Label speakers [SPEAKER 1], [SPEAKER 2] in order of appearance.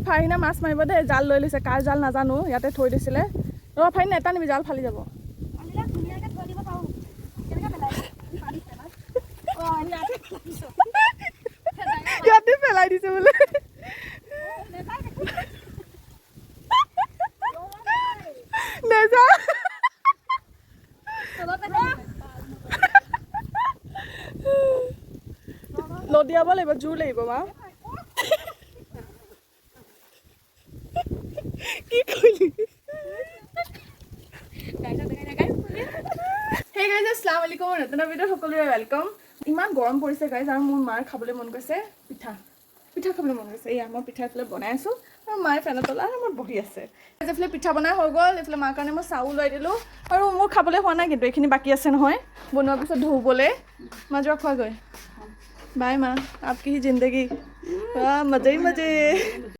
[SPEAKER 1] ফাইনে মাছ মাৰিব দেই জাল লৈ লৈছে কাৰ জাল নাজানো ইয়াতে থৈ দিছিলে ৰবা ফাইন এটা নিবি জাল ফালি যাব ইয়াতে পেলাই দিছে বোলে নেজা লদিয়াব লাগিব জোৰ লাগিব মা কি কৰিলি হে গাইজ আসসালামু আলাইকুম নতুন ভিডিঅ'ত সকলোৰে ৱেলকাম ইমান গৰম পৰিছে গাইজ আৰু মোৰ মাৰ খাবলৈ মন গৈছে পিঠা খাবলৈ মন গৈছে এয়া মই পিঠা এফালে বনাই আছোঁ আৰু মায়ে ফেনৰ তলত মোৰ বহি আছে এইফালে পিঠা বনাই হৈ গ'ল এইফালে মাৰ কাৰণে মই চাউল লৈ দিলোঁ আৰু মোৰ খাবলৈ হোৱা নাই কিন্তু এইখিনি বাকী আছে নহয় বনোৱাৰ পিছত ধুবলৈ মা যোৱা খোৱাগৈ बाय माँ आपकी ही जिंदगी मजे ही मजे